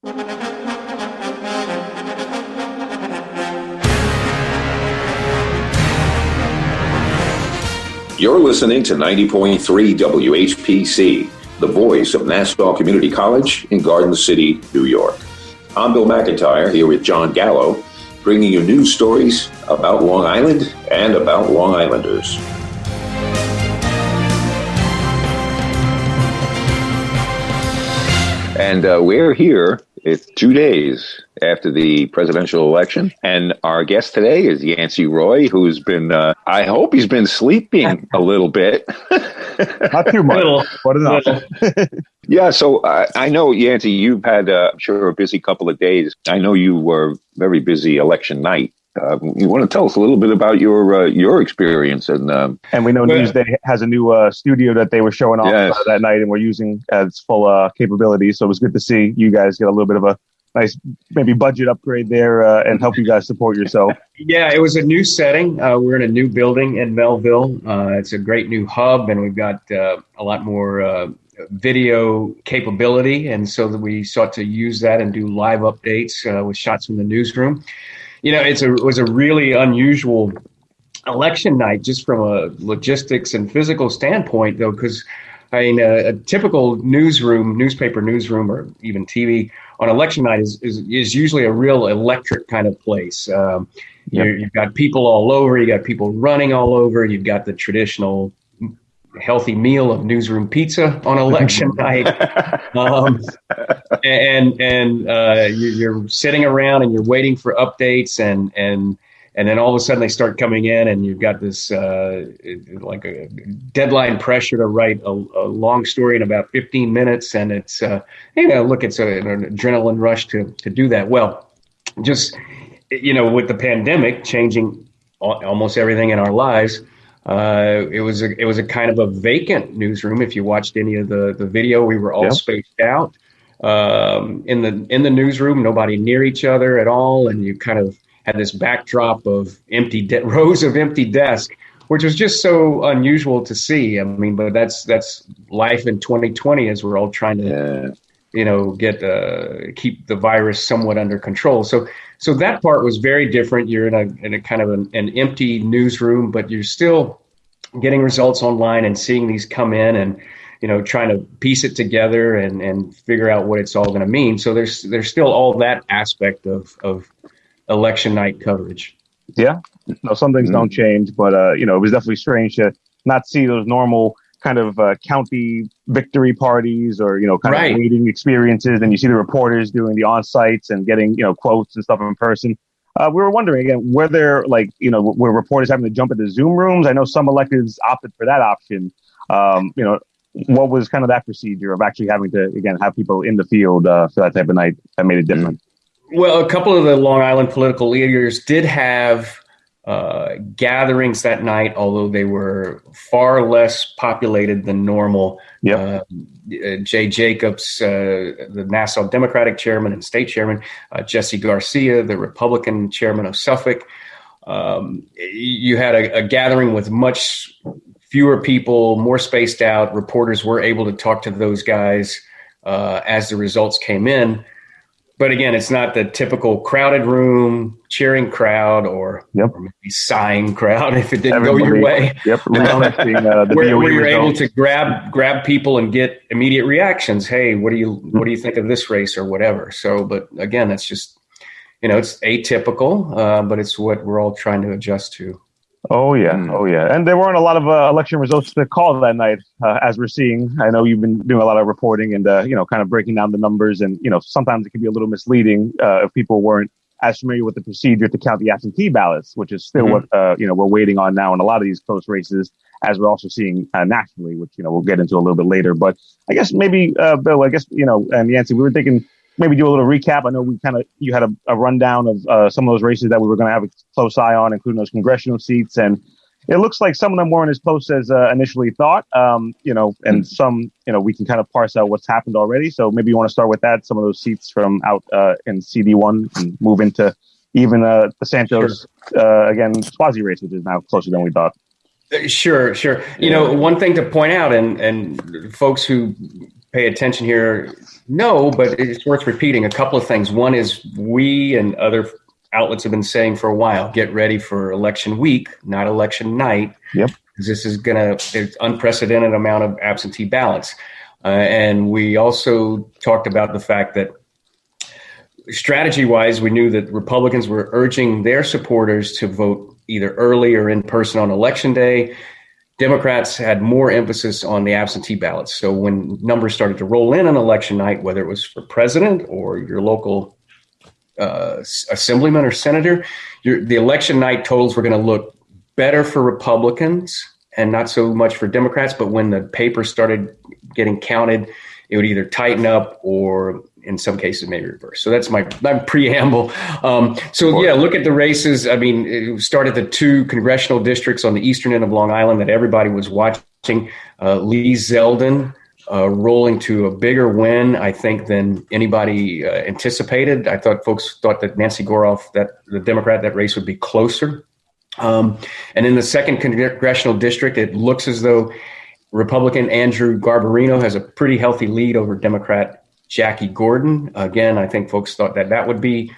You're listening to 90.3 WHPC, the voice of Nassau Community College in Garden City, New York. I'm Bill McIntyre here with Jon Gallo, bringing you news stories about Long Island and about Long Islanders. And we're here. It's 2 days after the presidential election. And our guest today is Yancey Roy, who's been, I hope he's been sleeping a little bit. Not too much, but enough. Yeah, so I know, Yancey, you've had, I'm sure, a busy couple of days. I know you were very busy election night. You want to tell us a little bit about your experience? And we know Newsday has a new studio that they were showing off that night, and we're using its full capabilities. So it was good to see you guys get a little bit of a nice, maybe budget upgrade there and help you guys support yourself. Yeah, it was a new setting. We're in a new building in Melville. It's a great new hub, and we've got a lot more video capability. And so that we sought to use that and do live updates with shots from the newsroom. You know, it was a really unusual election night just from a logistics and physical standpoint, though, because I mean, a typical newspaper newsroom, or even TV on election night is usually a real electric kind of place. You've got people all over, you got people running all over, you've got the traditional healthy meal of newsroom pizza on election night. You're sitting around and you're waiting for updates and then all of a sudden they start coming in and you've got this like a deadline pressure to write a long story in about 15 minutes. And it's, it's an adrenaline rush to do that. Well, just, with the pandemic changing almost everything in our lives, it was a kind of a vacant newsroom. If you watched any of the video, we were all spaced out in the newsroom, nobody near each other at all, and you kind of had this backdrop of rows of empty desks, which was just so unusual to see. I mean, but that's life in 2020 as we're all trying to keep the virus somewhat under control. So that part was very different. You're in a kind of an empty newsroom, but you're still getting results online and seeing these come in and, trying to piece it together and figure out what it's all going to mean. So there's still all that aspect of election night coverage. Yeah. No, some things don't change, but, it was definitely strange to not see those normal kind of county victory parties or, of meeting experiences. And you see the reporters doing the on-sites and getting, quotes and stuff in person. We were wondering, again, were there were reporters having to jump into Zoom rooms? I know some electives opted for that option. What was kind of that procedure of actually having to, again, have people in the field for that type of night that made it different? Well, a couple of the Long Island political leaders did have gatherings that night, although they were far less populated than normal. Jay Jacobs, the Nassau Democratic chairman and state chairman, Jesse Garcia, the Republican chairman of Suffolk. You had a gathering with much fewer people, more spaced out. Reporters were able to talk to those guys as the results came in. But again, it's not the typical crowded room, cheering crowd, or maybe sighing crowd if it didn't go your way. Where you're able to grab people and get immediate reactions. Hey, what do you think of this race or whatever? So, but again, it's just, it's atypical, but it's what we're all trying to adjust to. Oh, yeah. And there weren't a lot of election results to call that night, as we're seeing. I know you've been doing a lot of reporting and, kind of breaking down the numbers. And, sometimes it can be a little misleading if people weren't as familiar with the procedure to count the absentee ballots, which is still what, we're waiting on now in a lot of these close races, as we're also seeing nationally, which, we'll get into a little bit later. But I guess maybe, Bill, and Yancey, we were thinking maybe do a little recap. I know you had a rundown of some of those races that we were going to have a close eye on, including those congressional seats. And it looks like some of them weren't as close as initially thought, and some, we can kind of parse out what's happened already. So maybe you want to start with that, some of those seats from out in CD1 and move into even the Santos, again, Swazi race, which is now closer than we thought. Sure. One thing to point out, and folks who pay attention here? No, but it's worth repeating a couple of things. One is we and other outlets have been saying for a while, get ready for election week, not election night. Yep. This is there's unprecedented amount of absentee ballots. And we also talked about the fact that strategy-wise, we knew that Republicans were urging their supporters to vote either early or in person on Election Day. Democrats had more emphasis on the absentee ballots. So when numbers started to roll in on election night, whether it was for president or your local assemblyman or senator, the election night totals were going to look better for Republicans and not so much for Democrats. But when the paper started getting counted, it would either tighten up or in some cases maybe reverse. So that's my preamble. Look at the races. I mean, it started the 2 congressional districts on the eastern end of Long Island that everybody was watching. Lee Zeldin rolling to a bigger win, I think, than anybody anticipated. I thought folks thought that Nancy Goroff, the Democrat, that race would be closer. And in the 2nd congressional district, it looks as though Republican Andrew Garbarino has a pretty healthy lead over Democrat Jackie Gordon. Again, I think folks thought that would be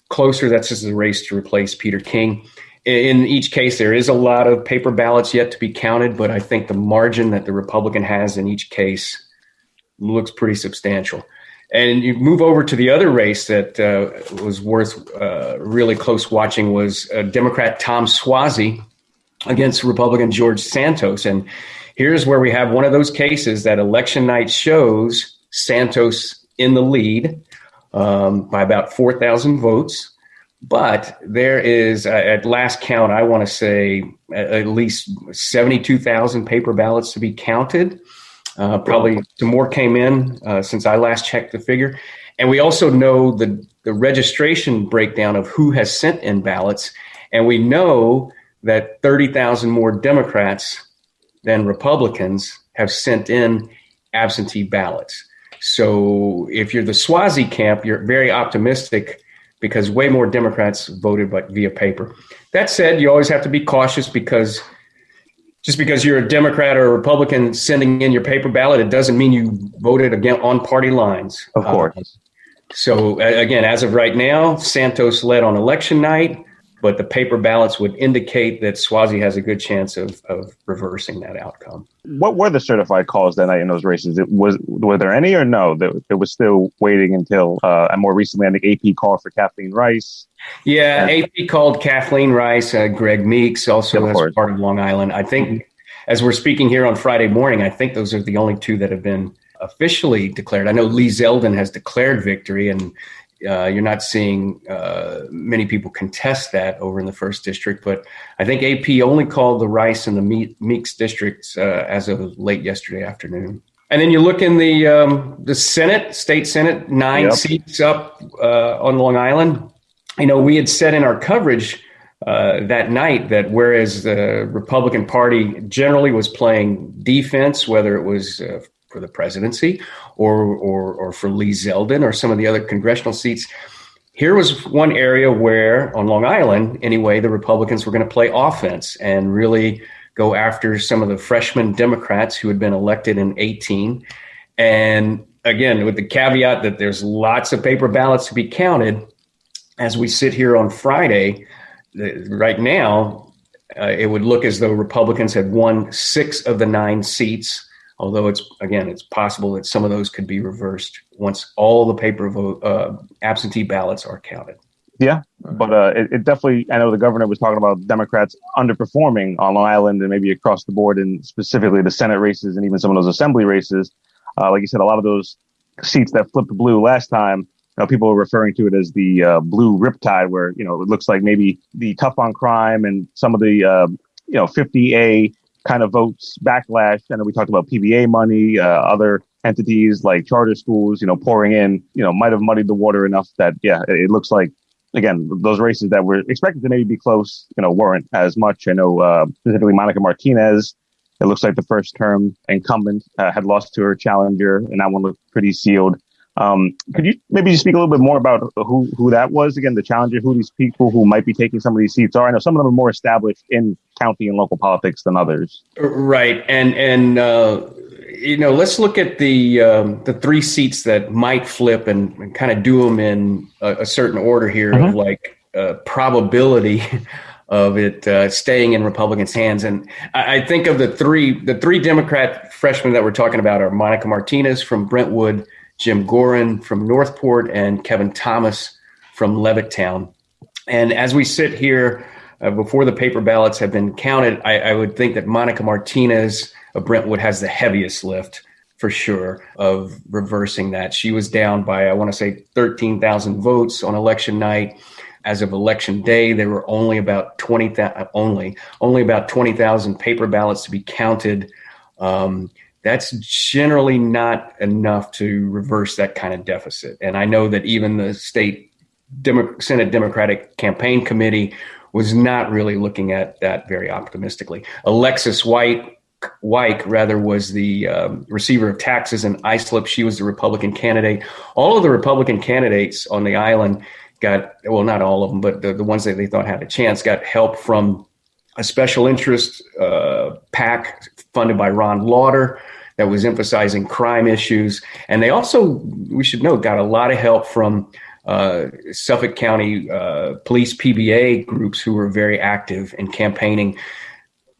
closer. That's just a race to replace Peter King. In each case, there is a lot of paper ballots yet to be counted, but I think the margin that the Republican has in each case looks pretty substantial. And you move over to the other race that was worth really close watching was Democrat Tom Suozzi against Republican George Santos. And here's where we have one of those cases that election night shows Santos in the lead by about 4,000 votes. But there is, at last count, I want to say at least 72,000 paper ballots to be counted. Probably some more came in since I last checked the figure. And we also know the registration breakdown of who has sent in ballots. And we know that 30,000 more Democrats than Republicans have sent in absentee ballots. So if you're the Suozzi camp, you're very optimistic because way more Democrats voted but via paper. That said, you always have to be cautious because just because you're a Democrat or a Republican sending in your paper ballot, it doesn't mean you voted again on party lines. Of course. So again, as of right now, Santos led on election night, but the paper ballots would indicate that Suozzi has a good chance of reversing that outcome. What were the certified calls that night in those races? Were there any or no? It was still waiting until, and more recently, I think AP called for Kathleen Rice. Yeah, AP called Kathleen Rice, Greg Meeks, also as part of Long Island. I think as we're speaking here on Friday morning, I think those are the only 2 that have been officially declared. I know Lee Zeldin has declared victory, and you're not seeing many people contest that over in the 1st district. But I think AP only called the Rice and the Meeks districts as of late yesterday afternoon. And then you look in the Senate, state Senate, 9 seats up on Long Island. You know, we had said in our coverage that night that whereas the Republican Party generally was playing defense, whether it was for the presidency or for Lee Zeldin or some of the other congressional seats, here was one area where, on Long Island anyway, the Republicans were going to play offense and really go after some of the freshman Democrats who had been elected in 2018. And again, with the caveat that there's lots of paper ballots to be counted, as we sit here on Friday, right now, it would look as though Republicans had won 6 of the 9 seats, although it's possible that some of those could be reversed once all the paper absentee ballots are counted. Yeah, but it definitely, I know the governor was talking about Democrats underperforming on Long Island and maybe across the board, and specifically the Senate races and even some of those assembly races. Like you said, a lot of those seats that flipped blue last time, people are referring to it as the blue riptide, where, it looks like maybe the tough on crime and some of the, 50A kind of votes backlash. I know we talked about PBA money, other entities like charter schools, pouring in, might have muddied the water enough that, it looks like, again, those races that were expected to maybe be close, weren't as much. I know specifically Monica Martinez, it looks like the first term incumbent had lost to her challenger, and that one looked pretty sealed. Could you maybe just speak a little bit more about who that was, again, the challenger, who these people who might be taking some of these seats are? I know some of them are more established in county and local politics than others. Right. And let's look at the three seats that might flip and kind of do them in a certain order here of like probability of it staying in Republicans' hands. And I think of the three Democrat freshmen that we're talking about are Monica Martinez from Brentwood, Jim Gorin from Northport, and Kevin Thomas from Levittown. And as we sit here before the paper ballots have been counted, I would think that Monica Martinez of Brentwood has the heaviest lift for sure of reversing that. She was down by, I want to say, 13,000 votes on election night. As of election day, there were only about 20,000 paper ballots to be counted. That's generally not enough to reverse that kind of deficit. And I know that even the state Senate Democratic Campaign Committee was not really looking at that very optimistically. Alexis Wyke was the receiver of taxes in Islip. She was the Republican candidate. All of the Republican candidates on the island got, well, not all of them, but the ones that they thought had a chance got help from a special interest PAC funded by Ron Lauder that was emphasizing crime issues. And they also, we should note, got a lot of help from Suffolk County police PBA groups who were very active in campaigning,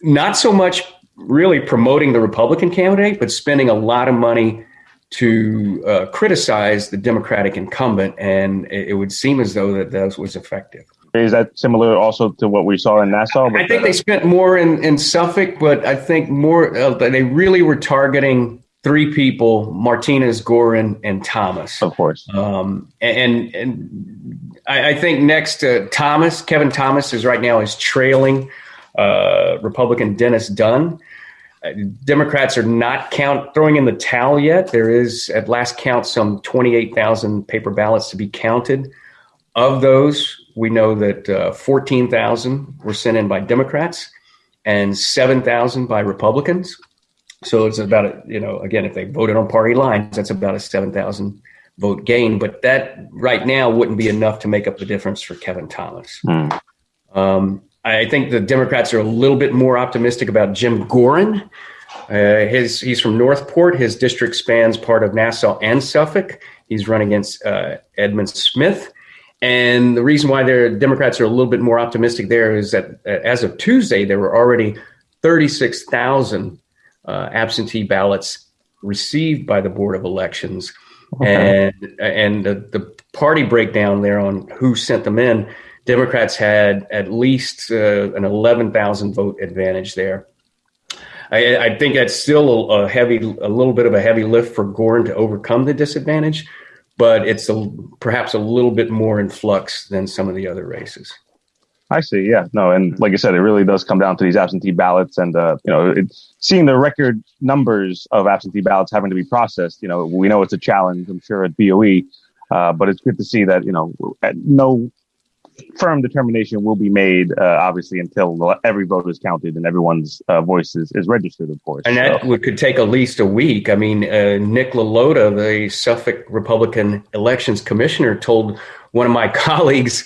not so much really promoting the Republican candidate, but spending a lot of money to criticize the Democratic incumbent. And it would seem as though that was effective. Is that similar also to what we saw in Nassau? I think they spent more in Suffolk, but I think more they really were targeting three people: Martinez, Gorin, and Thomas. Of course. And I think next Thomas, Kevin Thomas is right now is trailing Republican Dennis Dunn. Democrats are not throwing in the towel yet. There is, at last count, some 28,000 paper ballots to be counted. Of those, we know that 14,000 were sent in by Democrats and 7,000 by Republicans. So it's about, again, if they voted on party lines, that's about a 7,000 vote gain. But that right now wouldn't be enough to make up the difference for Kevin Thomas. I think the Democrats are a little bit more optimistic about Jim Gorin. He's from Northport. His district spans part of Nassau and Suffolk. He's run against Edmund Smith. And the reason why the Democrats are a little bit more optimistic there is that as of Tuesday, there were already 36,000 absentee ballots received by the Board of Elections. Okay. And the party breakdown there on who sent them in, Democrats had at least an 11,000 vote advantage there. I think that's still a little bit of a heavy lift for Gorin to overcome the disadvantage, but it's perhaps a little bit more in flux than some of the other races. I see. Yeah, no. And like I said, it really does come down to these absentee ballots and, seeing the record numbers of absentee ballots having to be processed. We know it's a challenge, I'm sure, at BOE, but it's good to see that, no firm determination will be made, obviously, until every vote is counted and everyone's voice is registered, of course. And that could take at least a week. I mean, Nick LaLota, the Suffolk Republican Elections Commissioner, told one of my colleagues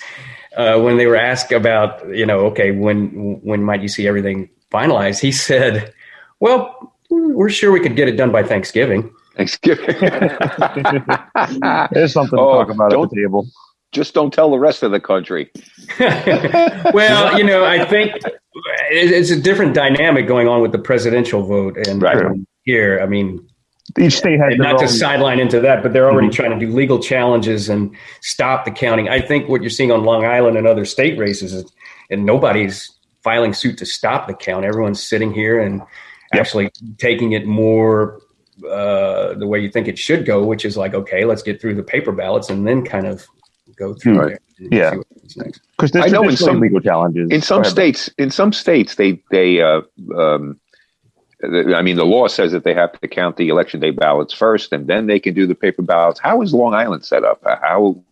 when they were asked about, okay, when might you see everything finalized? He said, well, we're sure we could get it done by Thanksgiving. There's something to talk about at the table. Just don't tell the rest of the country. Well, I think it's a different dynamic going on with the presidential vote. And here, I mean, each state has not to sideline into that, but they're already trying to do legal challenges and stop the counting. I think what you're seeing on Long Island and other state races is, and nobody's filing suit to stop the count. Everyone's sitting here and actually taking it more the way you think it should go, which is like, okay, let's get through the paper ballots and then kind of go through there. Yeah, because I know in some legal challenges. In some states, they I mean, the law says that they have to count the election day ballots first, and then they can do the paper ballots. How is Long Island set up? How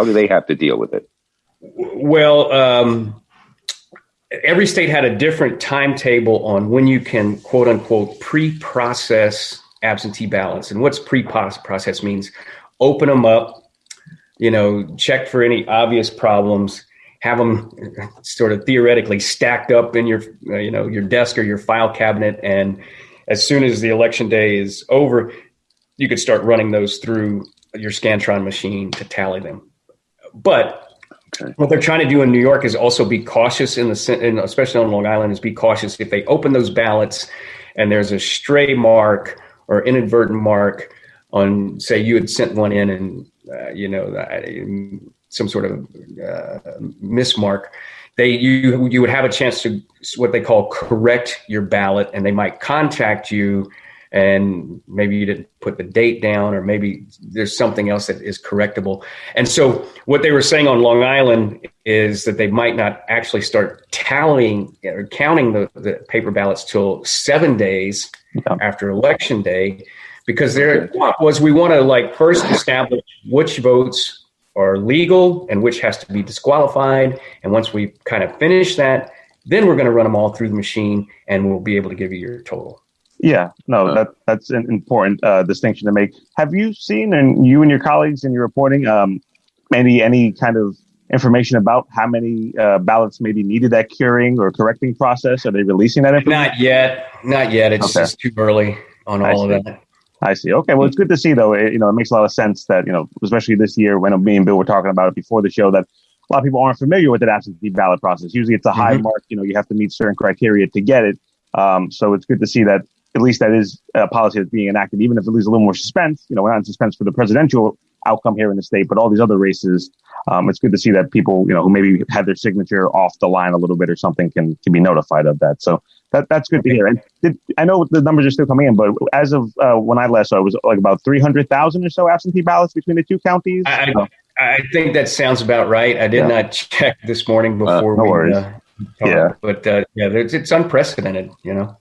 do they have to deal with it? Well, every state had a different timetable on when you can, quote unquote, pre-process absentee ballots. And what's pre-process means? Open them up, check for any obvious problems, have them sort of theoretically stacked up in your, your desk or your file cabinet, and as soon as the election day is over, you could start running those through your Scantron machine to tally them. But what they're trying to do in New York is also be cautious especially on Long Island, is be cautious if they open those ballots and there's a stray mark or inadvertent mark on, say, you had sent one in and some sort of mismark. You would have a chance to what they call correct your ballot, and they might contact you, and maybe you didn't put the date down, or maybe there's something else that is correctable. And so what they were saying on Long Island is that they might not actually start tallying or counting the paper ballots till 7 days after Election Day, because their thought was, we want to first establish which votes are legal and which has to be disqualified. And once we kind of finish that, then we're going to run them all through the machine, and we'll be able to give you your total. Yeah, no, that's an important distinction to make. Have you seen, and you and your colleagues in your reporting, any kind of information about how many ballots maybe needed that curing or correcting process? Are they releasing that information? Not yet. It's just too early on all of that. I see. Okay, well, it's good to see, though. It makes a lot of sense that, especially this year when me and Bill were talking about it before the show, that a lot of people aren't familiar with that absentee ballot process. Usually it's a high mark. You have to meet certain criteria to get it. So it's good to see that at least that is a policy that's being enacted, even if it leaves a little more suspense. We're not in suspense for the presidential outcome here in the state, but all these other races, it's good to see that people, who maybe had their signature off the line a little bit or something can be notified of that. So that's good to hear. And I know the numbers are still coming in, but as of when I last saw, it was about 300,000 or so absentee ballots between the two counties. I think that sounds about right. I did not check this morning before but it's unprecedented, Yeah.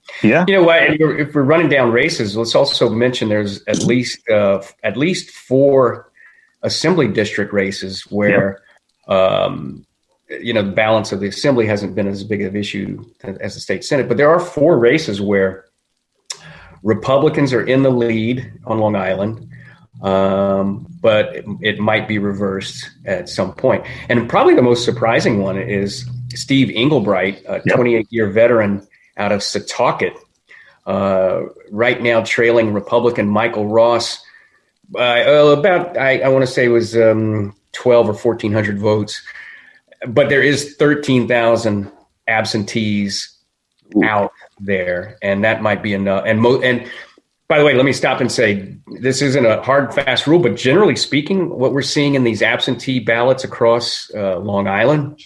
If we're running down races, let's also mention there's at least 4 assembly district races where, the balance of the assembly hasn't been as big of an issue as the state Senate. But there are 4 races where Republicans are in the lead on Long Island. But it might be reversed at some point. And probably the most surprising one is Steve Englebright, a 28-year veteran out of Setauket, right now trailing Republican Michael Ross by I want to say it was 12 or 1,400 votes. But there is 13,000 absentees out there, and that might be enough. And by the way, let me stop and say this isn't a hard, fast rule, but generally speaking, what we're seeing in these absentee ballots across Long Island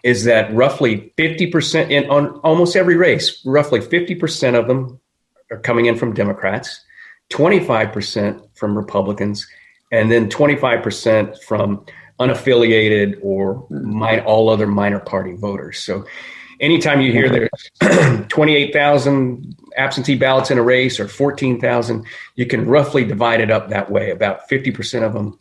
is that roughly 50% on almost every race, roughly 50% of them are coming in from Democrats, 25% from Republicans, and then 25% from unaffiliated or all other minor party voters. So anytime you hear there's 28,000 absentee ballots in a race or 14,000, you can roughly divide it up that way. About 50% of them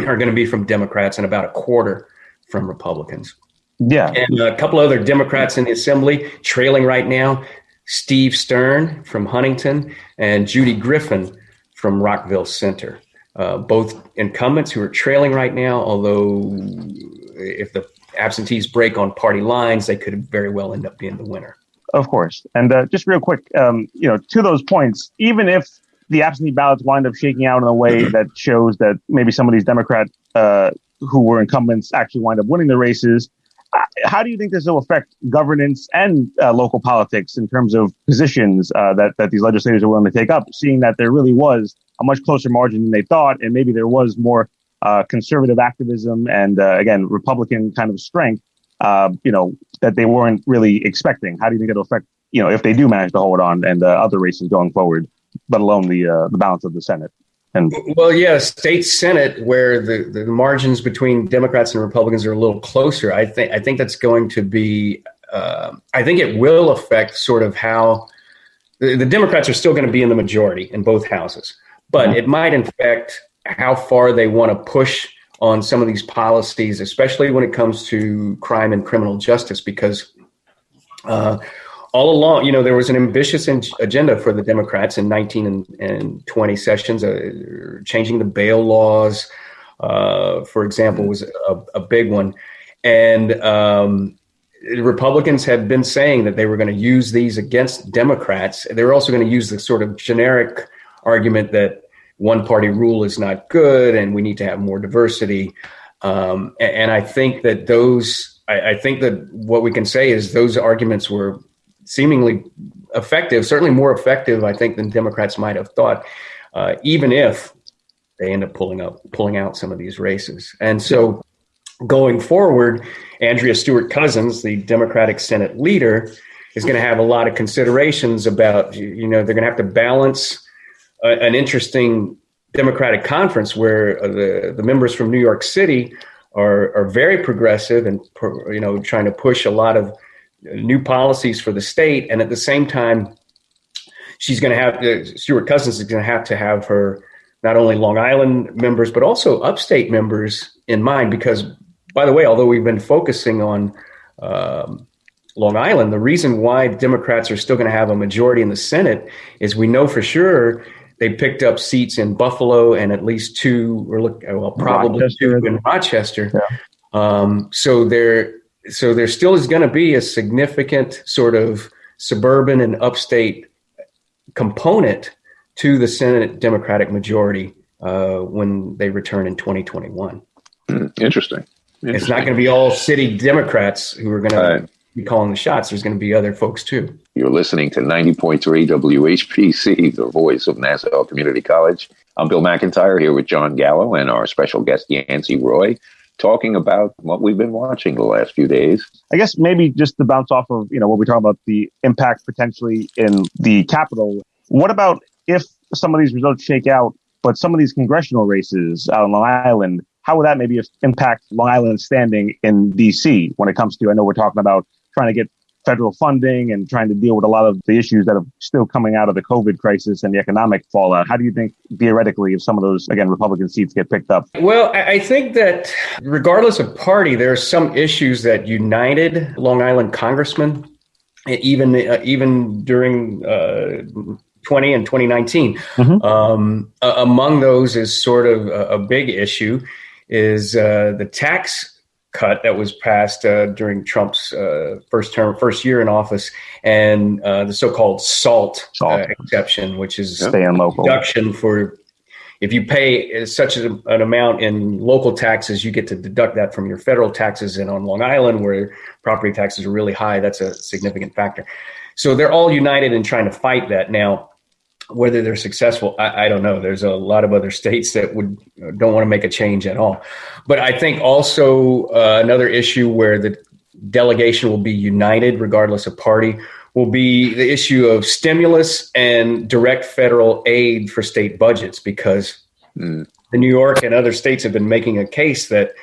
are going to be from Democrats and about a quarter from Republicans. Yeah. And a couple other Democrats in the assembly trailing right now, Steve Stern from Huntington and Judy Griffin from Rockville Center. Both incumbents who are trailing right now, although if the absentees break on party lines, they could very well end up being the winner. Of course. And just real quick, to those points, even if the absentee ballots wind up shaking out in a way that shows that maybe some of these Democrats who were incumbents actually wind up winning the races, how do you think this will affect governance and local politics in terms of positions that these legislators are willing to take up, seeing that there really was a much closer margin than they thought, and maybe there was more conservative activism and, again, Republican kind of strength, that they weren't really expecting? How do you think it'll affect, if they do manage to hold on and other races going forward, let alone the balance of the Senate? Well, state Senate, where the margins between Democrats and Republicans are a little closer, I think that's going to be, I think it will affect sort of how the Democrats are still going to be in the majority in both houses, but it might affect how far they want to push on some of these policies, especially when it comes to crime and criminal justice, because all along, there was an ambitious agenda for the Democrats in 19 and 20 sessions, changing the bail laws, for example, was a big one. And Republicans had been saying that they were going to use these against Democrats. They were also going to use the sort of generic argument that one party rule is not good and we need to have more diversity. And I think that I think that what we can say is those arguments were seemingly effective, certainly more effective, I think, than Democrats might have thought, even if they end up pulling out some of these races. And so going forward, Andrea Stewart-Cousins, the Democratic Senate leader, is going to have a lot of considerations about, they're going to have to balance an interesting Democratic conference where the members from New York City are very progressive and, trying to push a lot of new policies for the state. And at the same time, Stewart-Cousins is going to have her not only Long Island members, but also upstate members in mind, because, by the way, although we've been focusing on Long Island, the reason why Democrats are still going to have a majority in the Senate is we know for sure they picked up seats in Buffalo and at least probably Rochester. 2 in Rochester. Yeah. So there still is going to be a significant sort of suburban and upstate component to the Senate Democratic majority when they return in 2021. Interesting. It's not going to be all city Democrats who are going to be calling the shots. There's going to be other folks too. You're listening to 90.3 WHPC, the voice of Nassau Community College. I'm Bill McIntyre here with Jon Gallo and our special guest, Yancey Roy, talking about what we've been watching the last few days. I guess maybe just to bounce off of, what we talk about, the impact potentially in the Capitol. What about if some of these results shake out, but some of these congressional races out on Long Island, how would that maybe impact Long Island's standing in D.C. when it comes to, I know we're talking about trying to get federal funding and trying to deal with a lot of the issues that are still coming out of the COVID crisis and the economic fallout. How do you think, theoretically, if some of those, again, Republican seats get picked up? Well, I think that regardless of party, there are some issues that united Long Island congressmen, even during 20 and 2019. Mm-hmm. Among those is sort of a big issue is the tax cut that was passed during Trump's first year in office, and the so-called SALT exception, which is a deduction for if you pay such an amount in local taxes, you get to deduct that from your federal taxes. And on Long Island, where property taxes are really high, that's a significant factor. So they're all united in trying to fight that. Now, whether they're successful, I don't know. There's a lot of other states that don't want to make a change at all. But I think also another issue where the delegation will be united regardless of party will be the issue of stimulus and direct federal aid for state budgets, because the New York and other states have been making a case that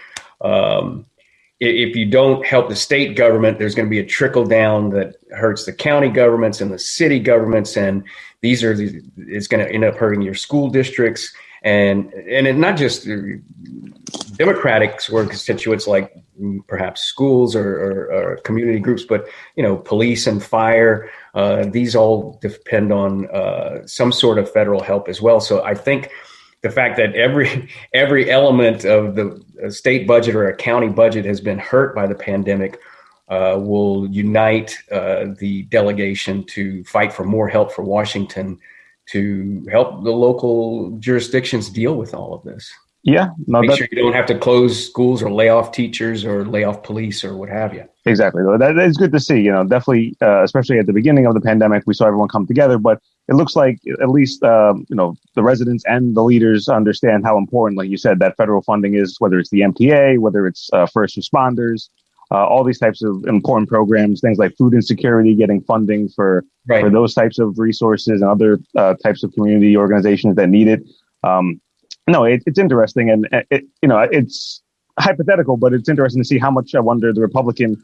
if you don't help the state government, there's going to be a trickle down that hurts the county governments and the city governments, and it's going to end up hurting your school districts and not just Democratic sort of constituents like perhaps schools or community groups, but police and fire. These all depend on some sort of federal help as well. So I think the fact that every element of the state budget or a county budget has been hurt by the pandemic will unite the delegation to fight for more help for Washington to help the local jurisdictions deal with all of this. Yeah. Make sure you don't have to close schools or lay off teachers or lay off police or what have you. Exactly. That is good to see. Definitely, especially at the beginning of the pandemic, we saw everyone come together. But it looks like at least, the residents and the leaders understand how important, like you said, that federal funding is, whether it's the MTA, whether it's first responders, all these types of important programs, things like food insecurity, getting funding for those types of resources and other types of community organizations that need it. It's interesting, and it's hypothetical, but it's interesting to see how much, I wonder, the Republican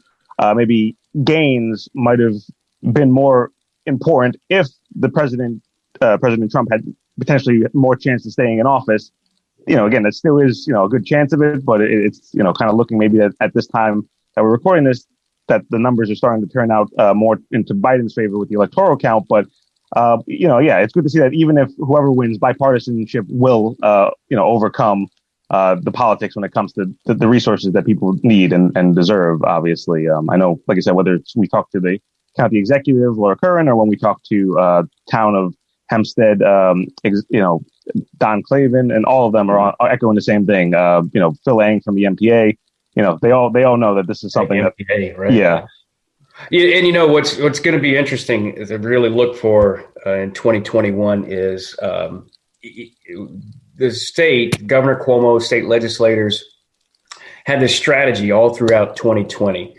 maybe gains might have been more important if the President Trump had potentially more chance of staying in office. Again, it still is a good chance of it, but it's kind of looking maybe at this time that we're recording this, that the numbers are starting to turn out more into Biden's favor with the electoral count, but. It's good to see that even if whoever wins, bipartisanship will, overcome the politics when it comes to the resources that people need and deserve. Obviously, I know, like I said, whether it's we talk to the county executive, Laura Curran, or when we talk to town of Hempstead, Don Clavin, and all of them are echoing the same thing. Phil Ang from the MPA, they all know that this is something MPA, right? Yeah. Yeah, and what's going to be interesting is to really look for in 2021 is the state, Governor Cuomo, state legislators had this strategy all throughout 2020,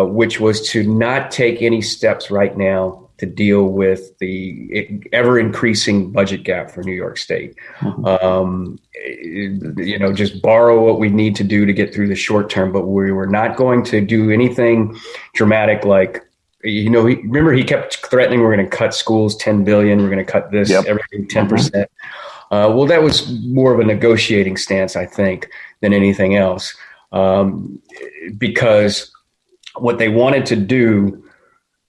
which was to not take any steps right now to deal with the ever increasing budget gap for New York State. Just borrow what we need to do to get through the short term, but we were not going to do anything dramatic like, remember he kept threatening we're going to cut schools $10 billion, we're going to cut this, everything 10%. Well, that was more of a negotiating stance, I think, than anything else, because what they wanted to do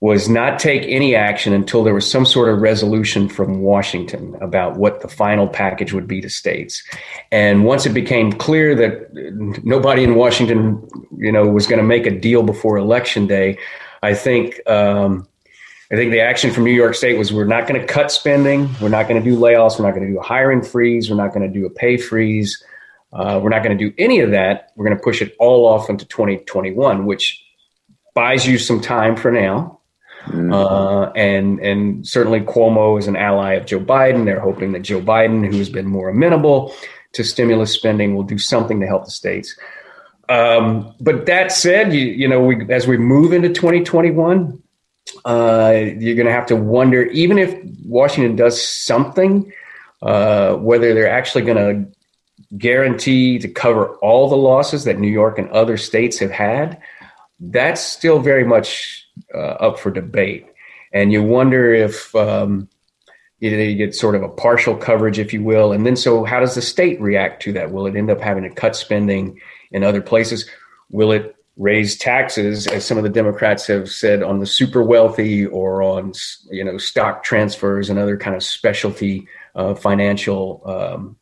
was not take any action until there was some sort of resolution from Washington about what the final package would be to states. And once it became clear that nobody in Washington, was going to make a deal before Election Day, I think the action from New York State was we're not going to cut spending. We're not going to do layoffs. We're not going to do a hiring freeze. We're not going to do a pay freeze. We're not going to do any of that. We're going to push it all off into 2021, which buys you some time for now. And certainly Cuomo is an ally of Joe Biden. They're hoping that Joe Biden, who's been more amenable to stimulus spending, will do something to help the states. But that said, as we move into 2021, you're going to have to wonder, even if Washington does something, whether they're actually going to guarantee to cover all the losses that New York and other states have had. That's still very much up for debate. And you wonder if you get sort of a partial coverage, if you will. And then so how does the state react to that? Will it end up having to cut spending in other places? Will it raise taxes, as some of the Democrats have said, on the super wealthy, or on stock transfers and other kind of specialty financial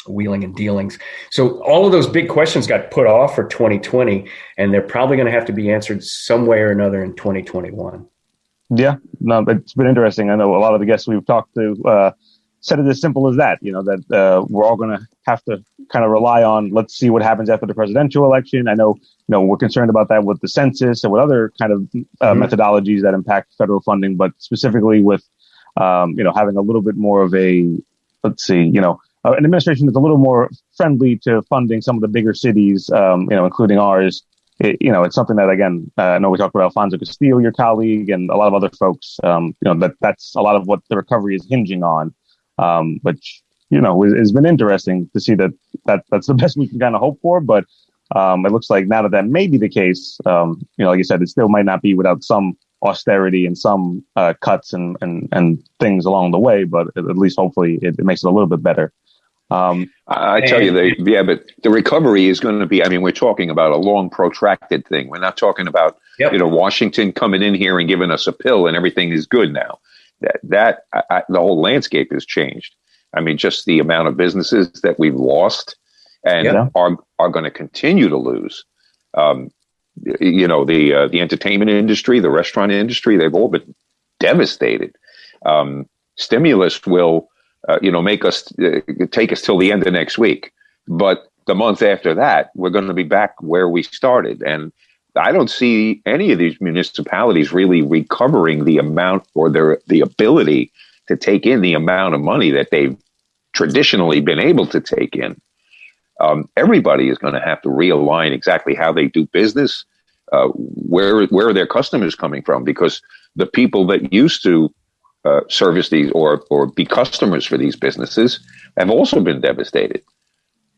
wheeling and dealings? So all of those big questions got put off for 2020, and they're probably going to have to be answered some way or another in 2021. Yeah, no, it's been interesting. I know a lot of the guests we've talked to said it as simple as that, that we're all going to have to kind of rely on, let's see what happens after the presidential election. I know, we're concerned about that with the census and with other kind of methodologies that impact federal funding, but specifically with, having a little bit more of a, an administration that's a little more friendly to funding some of the bigger cities, including ours. It's something that, again, I know we talked about Alfonso Castillo, your colleague, and a lot of other folks, that's a lot of what the recovery is hinging on. Which, has been interesting to see that's the best we can kind of hope for. But it looks like now that may be the case, like you said, it still might not be without some austerity and some cuts and things along the way. But at least hopefully it makes it a little bit better. I tell you, but the recovery is going to be, we're talking about a long, protracted thing. We're not talking about, Washington coming in here and giving us a pill and everything is good now. The whole landscape has changed. Just the amount of businesses that we've lost and are going to continue to lose. The entertainment industry, the restaurant industry, they've all been devastated. Stimulus will, make us take us till the end of next week. But the month after that, we're going to be back where we started. And I don't see any of these municipalities really recovering the amount or the ability to take in the amount of money that they've traditionally been able to take in. Everybody is going to have to realign exactly how they do business, where are their customers coming from, because the people that used to service these or be customers for these businesses have also been devastated.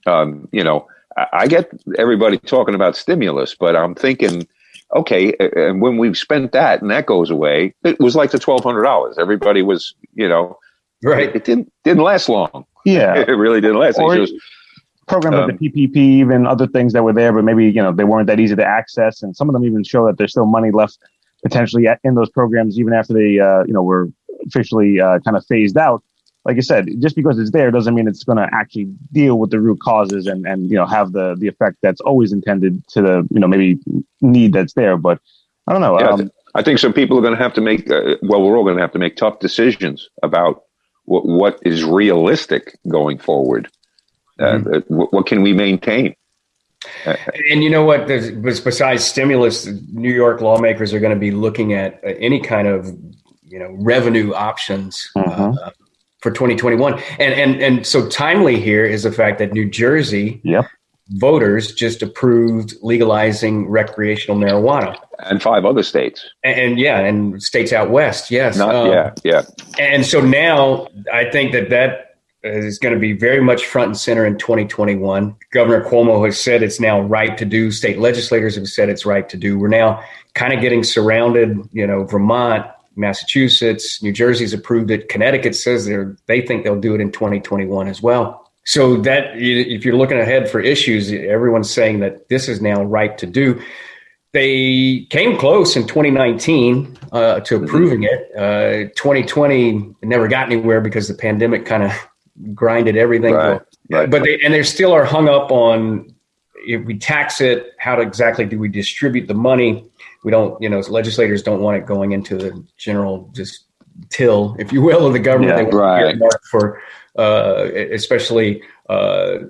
I get everybody talking about stimulus, but I'm thinking, okay, and when we've spent that and that goes away, it was like the $1,200. Everybody was, right. It didn't last long. Yeah, it really didn't last. Programs like the PPP, even other things that were there, but maybe, they weren't that easy to access. And some of them even show that there's still money left potentially in those programs, even after they, were officially kind of phased out. like you said, just because it's there doesn't mean it's going to actually deal with the root causes and have the effect that's always intended to the, maybe need that's there. But I don't know. Yeah, I think some people are going to have to make, we're all going to have to make tough decisions about what is realistic going forward. What can we maintain? And you know what? Besides stimulus, New York lawmakers are going to be looking at any kind of revenue options for 2021. And so timely here is the fact that New Jersey voters just approved legalizing recreational marijuana, and 5 other states, and states out west. Yes, And so now I think that is going to be very much front and center in 2021. Governor Cuomo has said it's now right to do. State legislators have said it's right to do. We're now kind of getting surrounded, Vermont, Massachusetts, New Jersey's approved it. Connecticut says they think they'll do it in 2021 as well. So that if you're looking ahead for issues, everyone's saying that this is now right to do. They came close in 2019 to approving it. 2020 never got anywhere because the pandemic kind of grinded everything. Right. But they still are hung up on, if we tax it, how exactly do we distribute the money? We don't, legislators don't want it going into the general just till, if you will, of the government. They want to for especially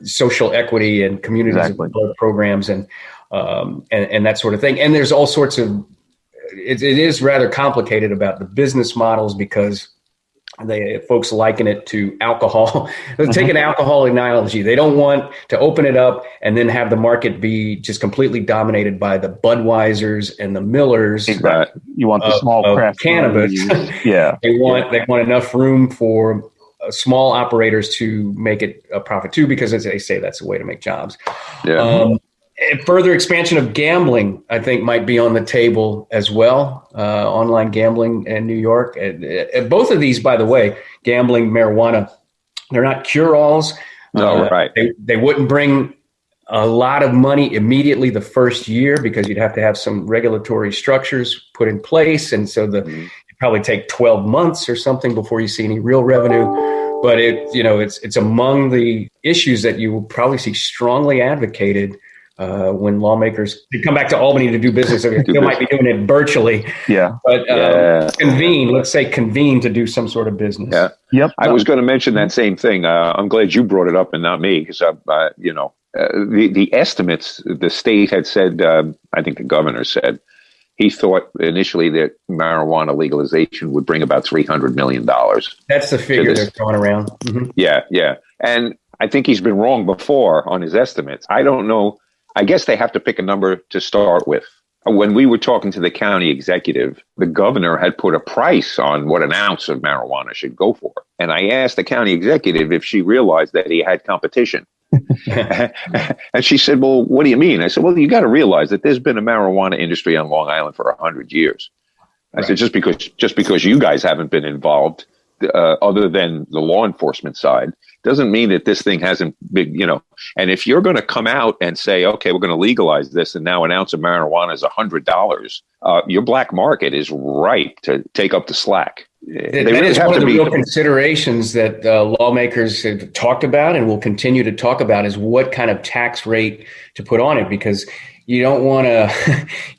social equity and community programs and that sort of thing. And there's all sorts of, it is rather complicated about the business models because folks liken it to alcohol. Let's take an alcohol analogy. They don't want to open it up and then have the market be just completely dominated by the Budweisers and the Millers. Exactly. You want the small craft cannabis. Yeah. They want enough room for small operators to make it a profit too, because as they say, that's a way to make jobs. Yeah. Further expansion of gambling, I think, might be on the table as well. Online gambling in New York. Both of these, by the way, gambling, marijuana, they're not cure-alls. No, right. They wouldn't bring a lot of money immediately the first year because you'd have to have some regulatory structures put in place. And so it'd probably take 12 months or something before you see any real revenue. But it's among the issues that you will probably see strongly advocated when lawmakers come back to Albany to do business. They might be doing it virtually. Yeah. But convene to do some sort of business. Yeah. Yep. I was going to mention that same thing. I'm glad you brought it up and not me, because the estimates the state had said, I think the governor said, he thought initially that marijuana legalization would bring about $300 million. That's the figure they're throwing around. Mm-hmm. Yeah. And I think he's been wrong before on his estimates. I don't know. I guess they have to pick a number to start with. When we were talking to the county executive, the governor had put a price on what an ounce of marijuana should go for. And I asked the county executive if she realized that he had competition. And she said, well, what do you mean? I said, well, you got to realize that there's been a marijuana industry on Long Island for 100 years. I said, just because you guys haven't been involved, other than the law enforcement side, doesn't mean that this thing hasn't been, and if you're going to come out and say, okay, we're going to legalize this, and now an ounce of marijuana is $100, your black market is ripe to take up the slack. That is one of the real considerations that lawmakers have talked about and will continue to talk about, is what kind of tax rate to put on it, because you don't want to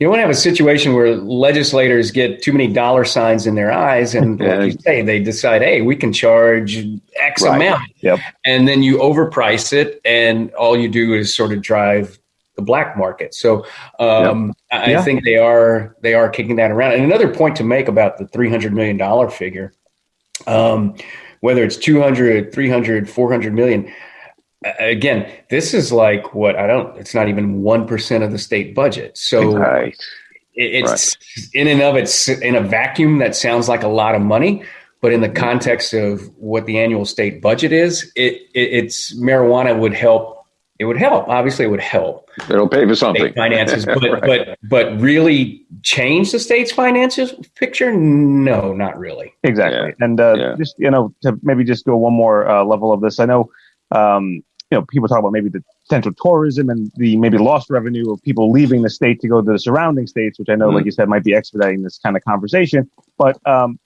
have a situation where legislators get too many dollar signs in their eyes, and like you say, they decide, hey, we can charge X amount, and then you overprice it, and all you do is sort of drive the black market. So I think they are kicking that around. And another point to make about the $300 million figure, whether it's 200, 300, 400 million. Again, this is like it's not even 1% of the state budget. So it's in and of it's in a vacuum that sounds like a lot of money, but in the context of what the annual state budget is, it's marijuana would help. It would help. Obviously, it would help. It'll pay for something. State finances, but really change the state's finances picture? No, not really. Exactly. Yeah. And just to maybe just go one more level of this, I know. People talk about maybe the potential tourism and the maybe lost revenue of people leaving the state to go to the surrounding states, which I know, like you said, might be expediting this kind of conversation. But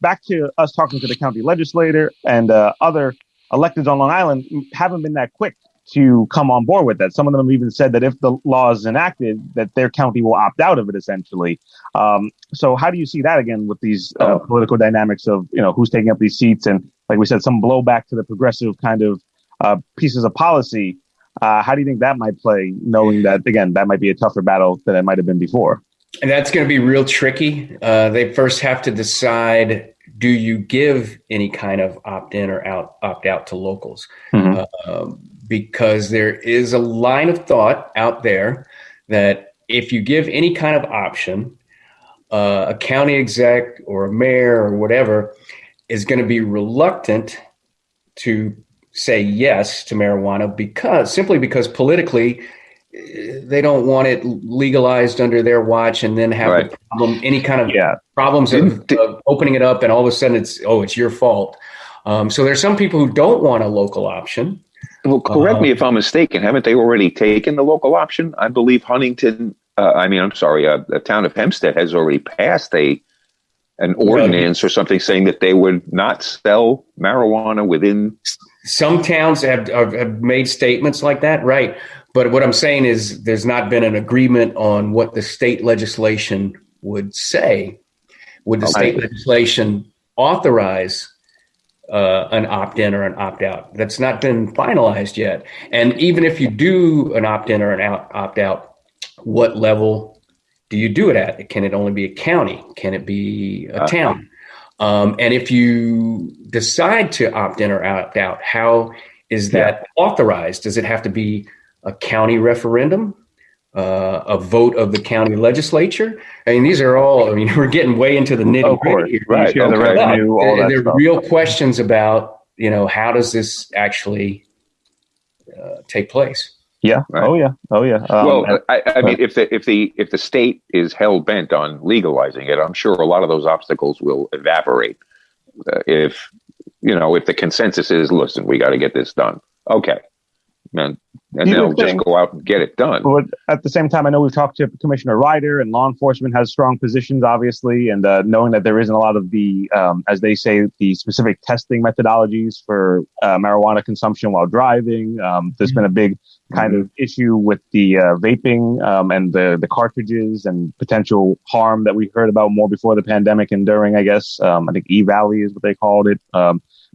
back to us talking to the county legislator and other electeds on Long Island haven't been that quick to come on board with that. Some of them have even said that if the law is enacted, that their county will opt out of it, essentially. So how do you see that again with these political dynamics of, who's taking up these seats and, like we said, some blowback to the progressive kind of pieces of policy? How do you think that might play, knowing that, again, that might be a tougher battle than it might have been before? And that's going to be real tricky. They first have to decide, do you give any kind of opt-in or opt out to locals? Because there is a line of thought out there that if you give any kind of option, a county exec or a mayor or whatever is going to be reluctant to say yes to marijuana simply because politically they don't want it legalized under their watch and then have a problem, any kind of problems of opening it up and all of a sudden it's your fault. So there's some people who don't want a local option. Well, correct me if I'm mistaken. Haven't they already taken the local option? I believe Huntington, the town of Hempstead has already passed an ordinance or something saying that they would not sell marijuana within. Some towns have made statements like that, right? But what I'm saying is there's not been an agreement on what the state legislation would say. Would the state legislation authorize an opt-in or an opt-out? That's not been finalized yet. And even if you do an opt-in or an opt-out, what level do you do it at? Can it only be a county? Can it be a town? And if you decide to opt-in or opt-out, how is that authorized? Does it have to be a county referendum, a vote of the county legislature? I mean, these are all, we're getting way into the nitty-gritty here. Right. The revenue, all that stuff. Real questions about, how does this actually take place? Yeah. Right. Oh yeah. I mean, if the state is hell bent on legalizing it, I'm sure a lot of those obstacles will evaporate. If the consensus is, listen, we got to get this done. Okay. And they'll just go out and get it done. But at the same time, I know we've talked to Commissioner Ryder, and law enforcement has strong positions, obviously, and knowing that there isn't a lot of the, as they say, the specific testing methodologies for marijuana consumption while driving. There's been a big kind of issue with the vaping and the cartridges and potential harm that we heard about more before the pandemic and during, I guess. I think E-Valley is what they called it.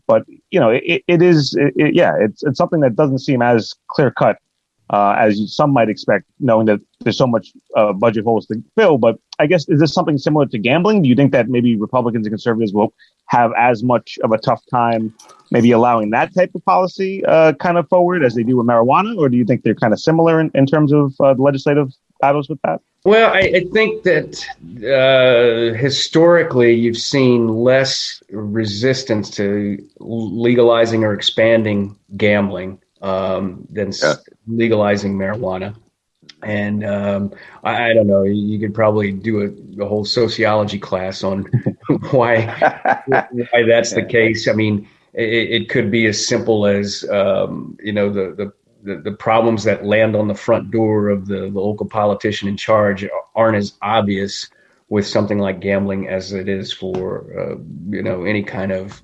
But it's something that doesn't seem as clear cut as some might expect, knowing that there's so much budget holes to fill. But I guess, is this something similar to gambling? Do you think that maybe Republicans and conservatives will have as much of a tough time maybe allowing that type of policy kind of forward as they do with marijuana? Or do you think they're kind of similar in terms of the legislative battles with that? Well, I think that historically you've seen less resistance to legalizing or expanding gambling than legalizing marijuana. And I don't know, you could probably do a whole sociology class on why that's the case. I mean, it could be as simple as, the problems that land on the front door of the local politician in charge aren't as obvious with something like gambling as it is for, any kind of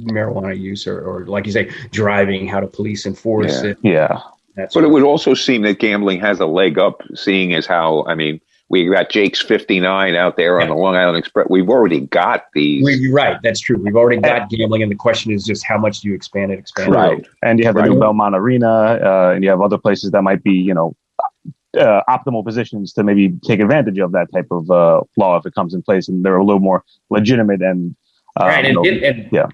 marijuana use or like you say, driving, how to police enforce it. Yeah. But it would also seem that gambling has a leg up, seeing as how, we got Jake's 59 out there on the Long Island Express. We've already got these. Right, that's true. We've already got gambling, and the question is just how much do you expand it? Right, and you have the new Belmont Arena, and you have other places that might be, optimal positions to maybe take advantage of that type of law if it comes in place, and they're a little more legitimate and.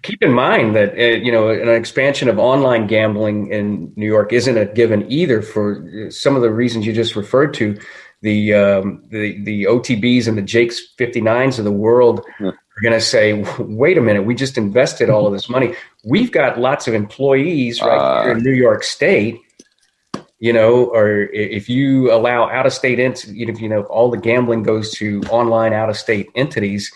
Keep in mind that an expansion of online gambling in New York isn't a given either for some of the reasons you just referred to. The OTBs and the Jake's 59s of the world are going to say, wait a minute, we just invested all of this money. We've got lots of employees right here in New York State, or if you allow out-of-state all the gambling goes to online out-of-state entities,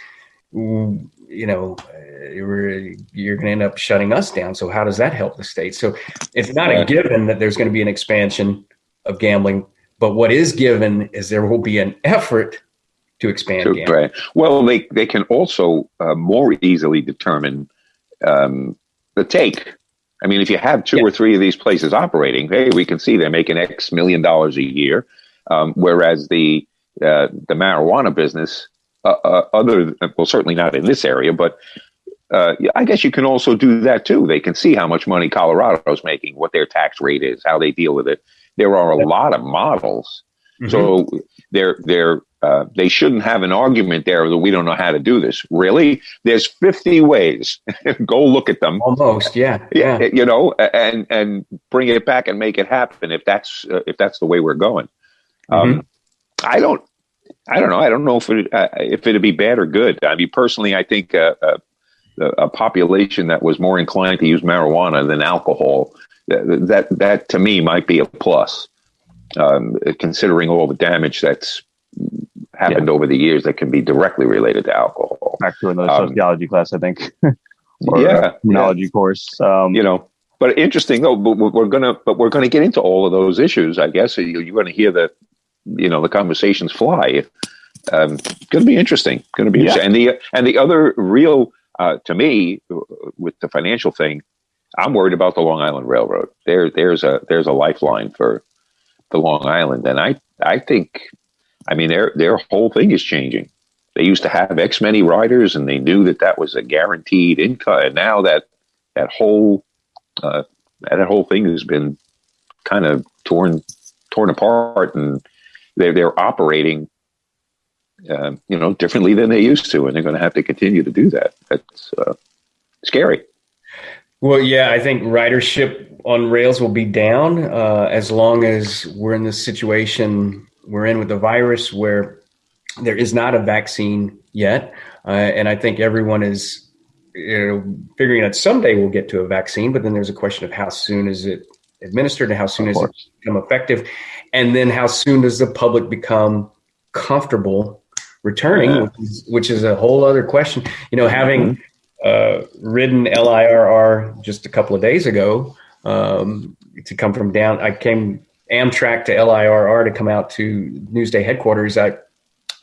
you're going to end up shutting us down. So how does that help the state? So it's not a given that there's going to be an expansion of gambling, but what is given is there will be an effort to expand gambling. Right. Well, they can also more easily determine the take. I mean, if you have two or three of these places operating, hey, we can see they're making X million dollars a year, whereas the marijuana business, certainly not in this area, but I guess you can also do that too. They can see how much money Colorado's making, what their tax rate is, how they deal with it. There are a lot of models, so they shouldn't have an argument there that we don't know how to do this. Really, there's 50 ways. Go look at them. Almost, yeah. And bring it back and make it happen if that's the way we're going. I don't know. I don't know if it'd be bad or good. I mean, personally, I think a population that was more inclined to use marijuana than alcohol, that to me might be a plus, considering all the damage that's happened over the years that can be directly related to alcohol. Back to another sociology class, I think. Criminology course. But interesting though. But we're gonna get into all of those issues. I guess you're going to hear the conversations fly. Going to be interesting. And the other real to me with the financial thing, I'm worried about the Long Island Railroad. There's a lifeline for the Long Island, and I think. I mean, their whole thing is changing. They used to have X many riders, and they knew that was a guaranteed income. And now that whole thing has been kind of torn apart, and they're operating, differently than they used to, and they're going to have to continue to do that. That's scary. Well, yeah, I think ridership on rails will be down as long as we're in this situation we're in with the virus where there is not a vaccine yet. And I think everyone is figuring out someday we'll get to a vaccine, but then there's a question of how soon is it administered and how soon is it become effective? And then how soon does the public become comfortable returning, which is a whole other question. Having ridden LIRR just a couple of days ago to come from down, I came Amtrak to LIRR to come out to Newsday headquarters. I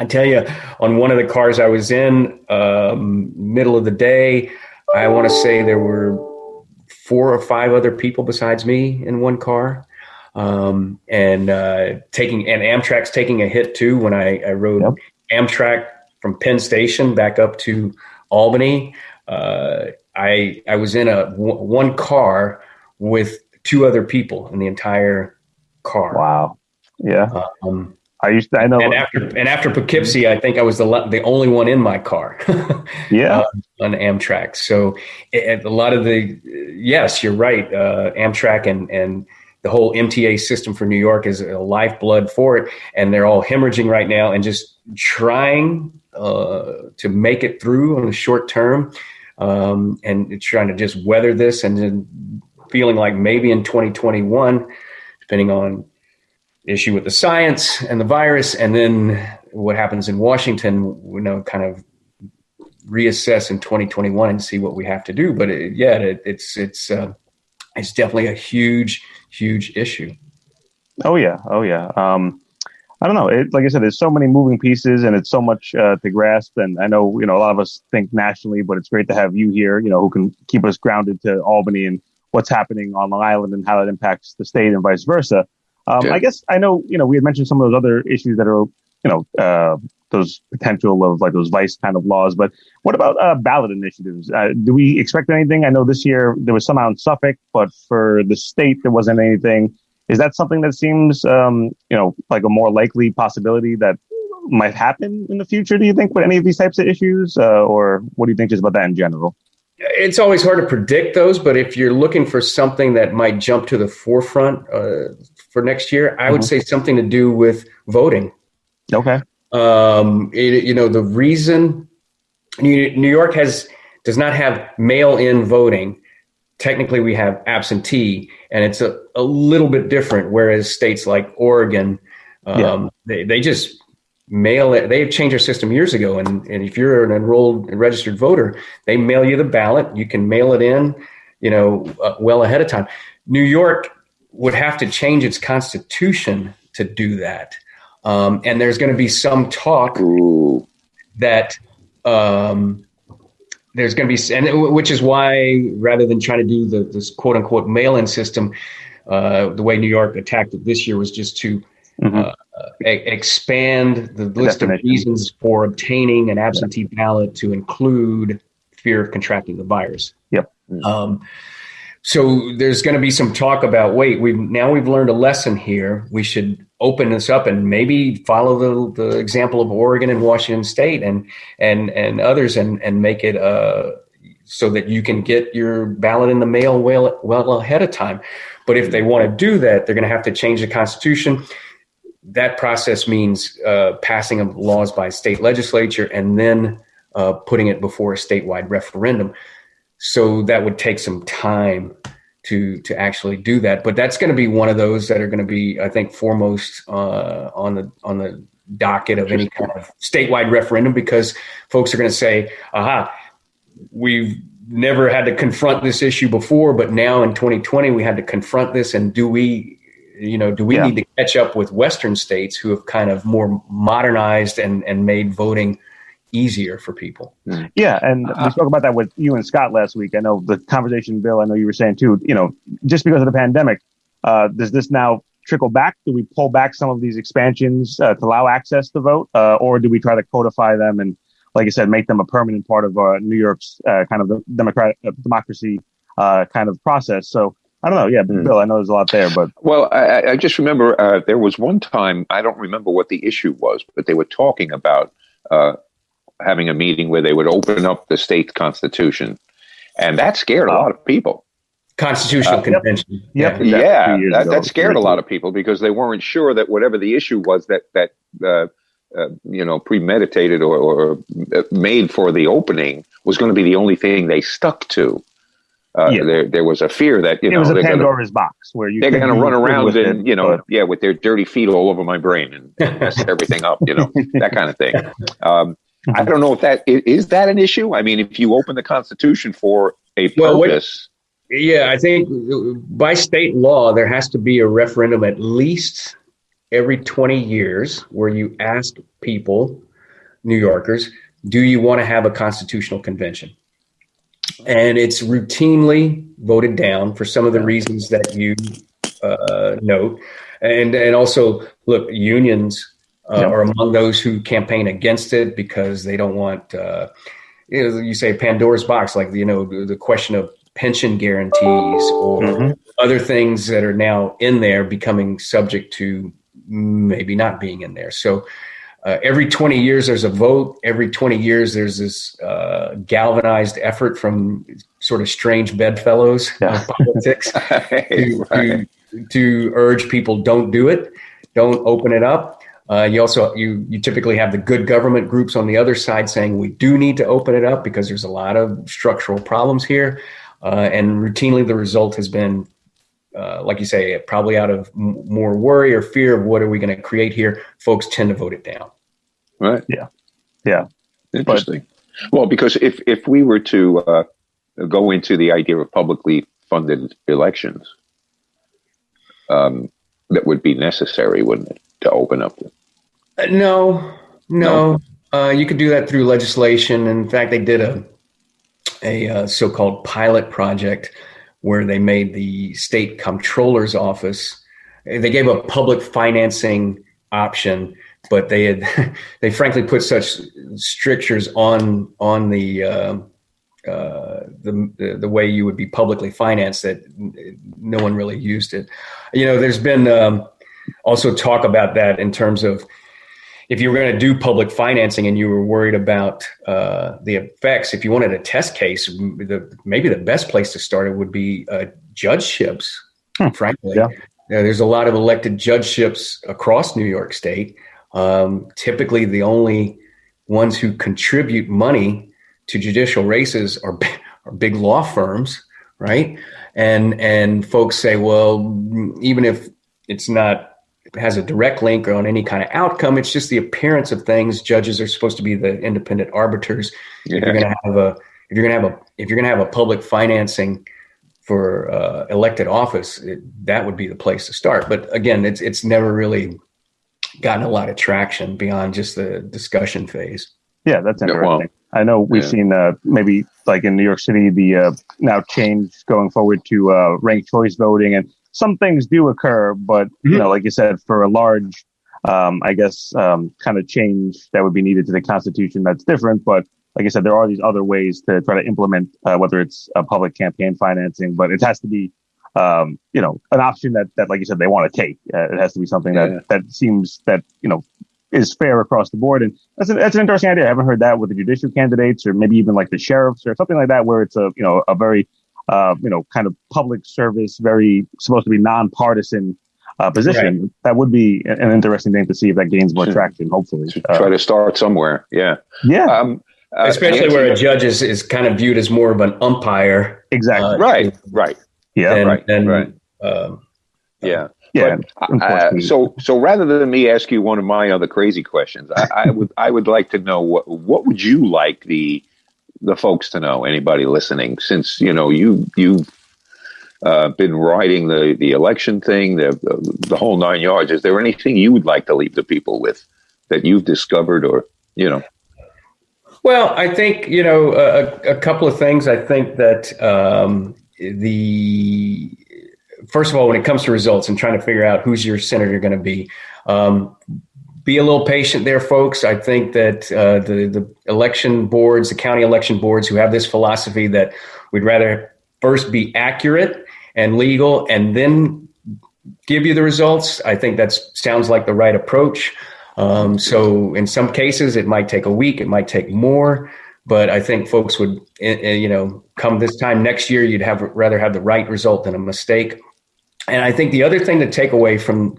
tell you, on one of the cars I was in, middle of the day, I want to say there were 4 or 5 other people besides me in one car. And Amtrak's taking a hit too. When I rode Amtrak from Penn Station back up to Albany, I was in one car with 2 other people in the entire car. Wow. Yeah. I know. And after Poughkeepsie, I think I was the only one in my car. On Amtrak. So a lot of yes, you're right. Amtrak and the whole MTA system for New York is a lifeblood for it, and they're all hemorrhaging right now and just trying to make it through on the short term, and trying to just weather this, and then feeling like maybe in 2021. Depending on issue with the science and the virus, and then what happens in Washington, kind of reassess in 2021 and see what we have to do. But it's definitely a huge issue. Oh yeah. I don't know. Like I said, there's so many moving pieces, and it's so much to grasp. And I know a lot of us think nationally, but it's great to have you here, who can keep us grounded to Albany and what's happening on Long Island and how that impacts the state and vice versa. I guess I know, we had mentioned some of those other issues that are, those potential of like those vice kind of laws. But what about ballot initiatives? Do we expect anything? I know this year there was some out in Suffolk, but for the state, there wasn't anything. Is that something that seems, like a more likely possibility that might happen in the future, do you think, with any of these types of issues? Or what do you think just about that in general? It's always hard to predict those, but if you're looking for something that might jump to the forefront for next year, I would say something to do with voting. Okay. The reason New York does not have mail-in voting. Technically, we have absentee, and it's a little bit different. Whereas states like Oregon, they just mail it. They changed their system years ago, and if you're an enrolled registered voter, they mail you the ballot. You can mail it in, well ahead of time. New York would have to change its constitution to do that, and there's going to be some talk that there's going to be, and which is why rather than trying to do this quote unquote mail-in system, the way New York attacked it this year was just to expand the list of reasons for obtaining an absentee ballot to include fear of contracting the virus. Yep. So there's going to be some talk about, we've learned a lesson here. We should open this up and maybe follow the example of Oregon and Washington State and others and make it so that you can get your ballot in the mail well ahead of time. But if they want to do that, they're going to have to change the Constitution. That process means passing of laws by state legislature and then putting it before a statewide referendum. So that would take some time to actually do that. But that's going to be one of those that are going to be, I think, foremost on the docket of any kind of statewide referendum, because folks are going to say, we've never had to confront this issue before, but now in 2020 we had to confront this. And do we need to catch up with Western states who have kind of more modernized and made voting easier for people? Yeah, and we spoke about that with you and Scott last week. I know the conversation, Bill, I know you were saying too, just because of the pandemic, does this now trickle back? Do we pull back some of these expansions to allow access to vote? Or do we try to codify them and, like I said, make them a permanent part of New York's kind of the democracy kind of process? So I don't know. Yeah, Bill, I know there's a lot there, but. Well, I just remember there was one time, I don't remember what the issue was, but they were talking about having a meeting where they would open up the state constitution. And that scared a lot of people. Constitutional convention. Yep. Yeah, that scared a lot of people because they weren't sure that whatever the issue was that premeditated or made for the opening was going to be the only thing they stuck to. There was a fear that it was a Pandora's box where they're going to run around and with their dirty feet all over my brain and mess everything up, that kind of thing. I don't know if that is that an issue. I mean, if you open the Constitution for a purpose. I think by state law there has to be a referendum at least every 20 years where you ask people, New Yorkers, do you want to have a constitutional convention? And it's routinely voted down for some of the reasons that you note. And also, look, unions are among those who campaign against it because they don't want, you say Pandora's box, like, the question of pension guarantees or other things that are now in there becoming subject to maybe not being in there. So every 20 years there's a vote. Every 20 years there's this galvanized effort from sort of strange bedfellows of politics to urge people, don't do it, don't open it up. You typically have the good government groups on the other side saying we do need to open it up because there's a lot of structural problems here. And routinely the result has been, like you say, probably out of more worry or fear of what are we going to create here, folks tend to vote it down. Right. Yeah. Interesting. Well, because if we were to go into the idea of publicly funded elections, that would be necessary, wouldn't it, to open up? No. You could do that through legislation. In fact, they did a so-called pilot project where they made the state comptroller's office. They gave a public financing option, but they frankly put such strictures on the way you would be publicly financed that no one really used it. There's been also talk about that in terms of if you were going to do public financing and you were worried about the effects, if you wanted a test case, maybe the best place to start it would be judgeships, frankly. Yeah. There's a lot of elected judgeships across New York State. Typically, the only ones who contribute money to judicial races are big law firms, right? And folks say, well, even if it's not has a direct link on any kind of outcome. It's just the appearance of things. Judges are supposed to be the independent arbiters. Yeah. If you're going to have a public financing for elected office, that would be the place to start. But again, it's never really gotten a lot of traction beyond just the discussion phase. Yeah, that's interesting. Well, I know we've seen maybe like in New York City, the now change going forward to ranked choice voting, and some things do occur, but you know, like you said, for a large, kind of change that would be needed to the Constitution, that's different. But like I said, there are these other ways to try to implement whether it's a public campaign financing, but it has to be an option that like you said, they want to take. It has to be something that seems that is fair across the board. And that's an interesting idea. I haven't heard that with the judicial candidates, or maybe even like the sheriffs or something like that, where it's a very, kind of public service, very supposed to be nonpartisan position. Right. That would be an interesting thing to see if that gains more traction, hopefully. Try to start somewhere. Yeah. Yeah. Especially where a judge is kind of viewed as more of an umpire. Exactly. Right. Yeah. Yeah. Yeah. So rather than me ask you one of my other crazy questions, I would like to know what would you like the folks to know, anybody listening, since you've been writing the election thing, the whole 9 yards. Is there anything you would like to leave the people with that you've discovered, or Well, I think a couple of things. I think that first of all, when it comes to results and trying to figure out who's your senator going to be a little patient there, folks. I think that the election boards, the county election boards, who have this philosophy that we'd rather first be accurate and legal and then give you the results, I think that sounds like the right approach. So in some cases, it might take a week, it might take more. But I think folks would, come this time next year, you'd rather have the right result than a mistake. And I think the other thing to take away from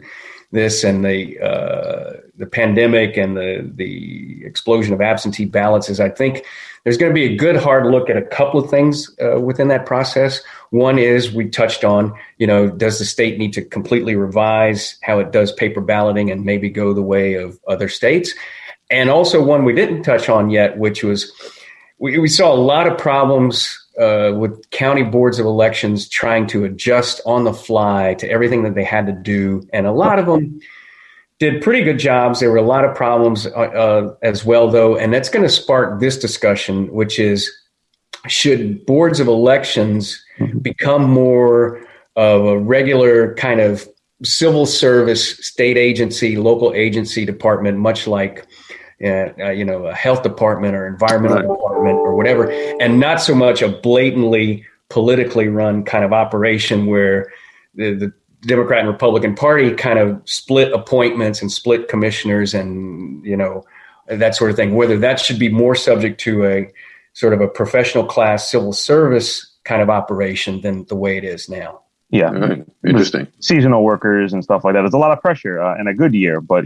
this and the pandemic and the explosion of absentee ballots is I think there's going to be a good hard look at a couple of things within that process. One is we touched on, does the state need to completely revise how it does paper balloting and maybe go the way of other states? And also one we didn't touch on yet, which was we saw a lot of problems with county boards of elections trying to adjust on the fly to everything that they had to do. And a lot of them did pretty good jobs. There were a lot of problems as well, though. And that's going to spark this discussion, which is, should boards of elections become more of a regular kind of civil service, state agency, local agency department, much like a health department or environmental department or whatever, and not so much a blatantly politically run kind of operation where the Democrat and Republican Party kind of split appointments and split commissioners and, that sort of thing, whether that should be more subject to a sort of a professional class civil service kind of operation than the way it is now. Yeah. Right. Interesting. Seasonal workers and stuff like that. There's a lot of pressure in a good year, but,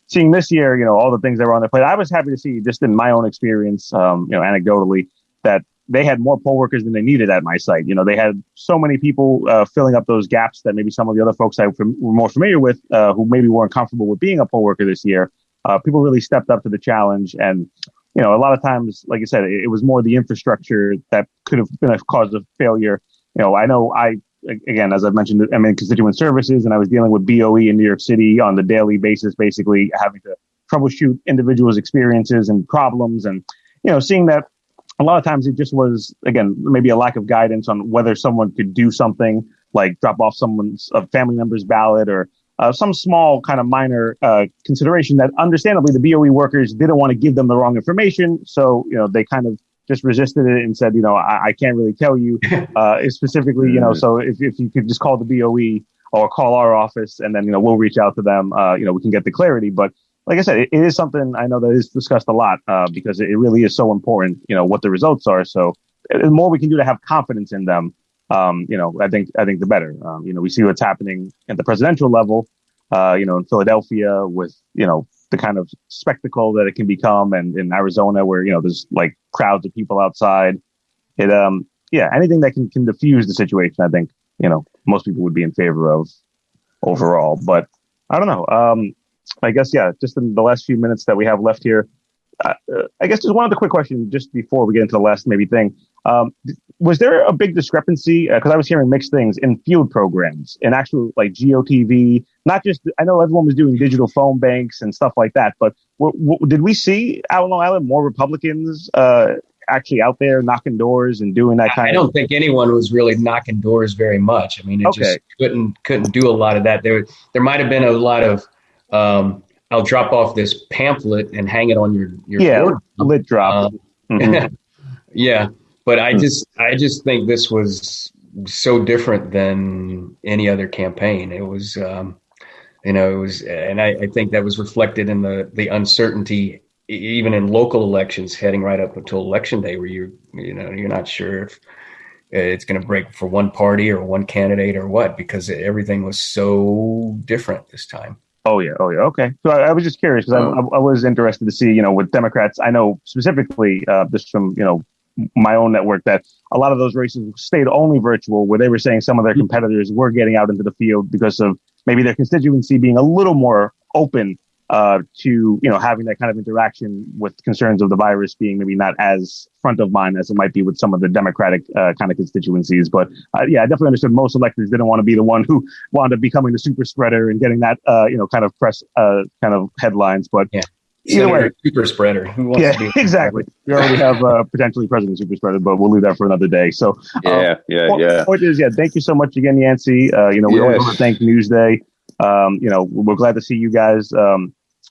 seeing this year, all the things that were on their plate, I was happy to see, just in my own experience, anecdotally, that they had more poll workers than they needed at my site. They had so many people filling up those gaps that maybe some of the other folks I were more familiar with, who maybe weren't comfortable with being a poll worker this year. People really stepped up to the challenge. And, a lot of times, like I said, it was more the infrastructure that could have been a cause of failure. I know again, as I've mentioned, I'm in constituent services, and I was dealing with BOE in New York City on the daily basis, basically having to troubleshoot individuals' experiences and problems. And, seeing that a lot of times it just was, again, maybe a lack of guidance on whether someone could do something like drop off a family member's ballot or some small kind of minor consideration that understandably the BOE workers didn't want to give them the wrong information. So, they kind of just resisted it and said, I can't really tell you specifically, so if you could just call the BOE or call our office and then, we'll reach out to them, we can get the clarity. But like I said, it is something I know that is discussed a lot because it really is so important, what the results are. So the more we can do to have confidence in them, I think the better. We see what's happening at the presidential level, in Philadelphia with, the kind of spectacle that it can become, and in Arizona where, there's like crowds of people outside. Anything that can diffuse the situation, I think, most people would be in favor of overall. But I don't know. I guess, yeah, just in the last few minutes that we have left here, I guess just one other quick question just before we get into the last maybe thing. Was there a big discrepancy? Because I was hearing mixed things in field programs and actual like GeoTV, not just, I know everyone was doing digital phone banks and stuff like that, but did we see out on Long Island more Republicans actually out there knocking doors and doing that kind of? I don't think anyone was really knocking doors very much. I mean, it just couldn't do a lot of that. There might have been a lot of, I'll drop off this pamphlet and hang it on your board. Lit drop. Yeah. But I just think this was so different than any other campaign. It was, and I think that was reflected in the uncertainty, even in local elections heading right up until election day, where you're not sure if it's going to break for one party or one candidate or what, because everything was so different this time. Oh yeah. Okay. So I was just curious because I was interested to see, with Democrats, I know specifically just from, my own network, that a lot of those races stayed only virtual, where they were saying some of their competitors were getting out into the field because of maybe their constituency being a little more open to, having that kind of interaction, with concerns of the virus being maybe not as front of mind as it might be with some of the Democratic kind of constituencies. But I definitely understood most electors didn't want to be the one who wound up becoming the super spreader and getting that, kind of press kind of headlines. But either way, super spreader. Who wants to be exactly. We already have potentially President super spreader, but we'll leave that for another day. So point is, thank you so much again, Yancey. We always want to thank Newsday. We're glad to see you guys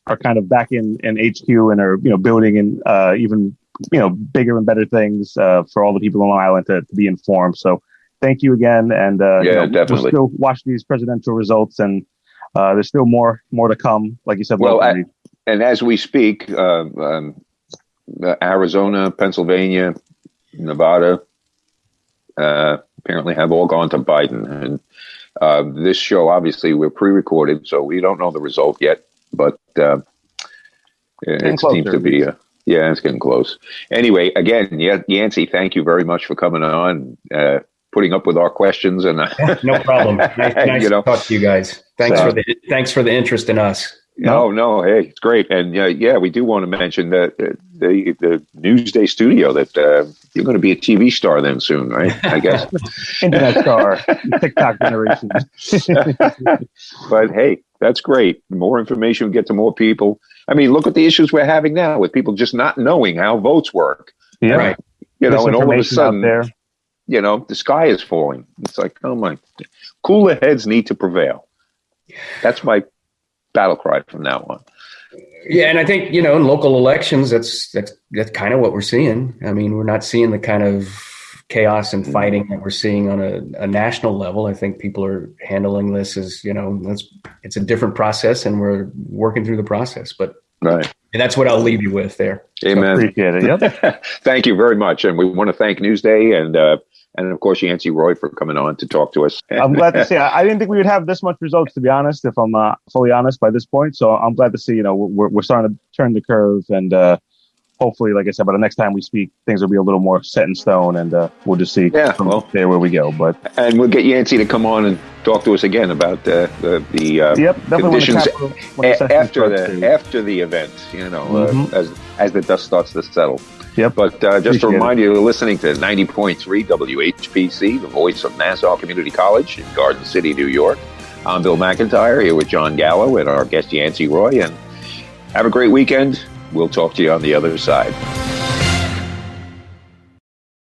are kind of back in HQ and are building and even bigger and better things for all the people on Long Island to be informed. So thank you again, and definitely. We'll still watch these presidential results, and there's still more to come. Like you said, and as we speak, Arizona, Pennsylvania, Nevada apparently have all gone to Biden. And this show, obviously, we're pre-recorded, so we don't know the result yet. But it seems to be, it's getting close. Anyway, again, Yancey, thank you very much for coming on, putting up with our questions. And no problem. Nice to talk to you guys. Thanks for the interest in us. No, hey, it's great. And we do want to mention that the Newsday studio, that you're going to be a TV star then soon, right? I guess. Internet star, TikTok generation. But hey, that's great. The more information we get to more people. I mean, look at the issues we're having now with people just not knowing how votes work. Yeah. Right. And all of a sudden, the sky is falling. It's like, oh my, cooler heads need to prevail. That's my battle cry from now on. Yeah, and I think in local elections, that's kind of what we're seeing. I mean, we're not seeing the kind of chaos and fighting that we're seeing on a national level. I think people are handling this as it's a different process, and we're working through the process. But right, and that's what I'll leave you with there. Amen. So appreciate it. Yep. Thank you very much, and we want to thank Newsday and of course Yancey Roy for coming on to talk to us. I'm glad to see. I didn't think we would have this much results, to be honest, if I'm fully honest by this point. So I'm glad to see, we're starting to turn the curve, and hopefully, like I said, by the next time we speak, things will be a little more set in stone, and we'll just see from there where we go. And we'll get Yancey to come on and talk to us again about the conditions after the event, as the dust starts to settle. Yep. But just to remind you, you're listening to 90.3 WHPC, the voice of Nassau Community College in Garden City, New York. I'm Bill McIntyre, here with Jon Gallo and our guest Yancey Roy. And have a great weekend. We'll talk to you on the other side.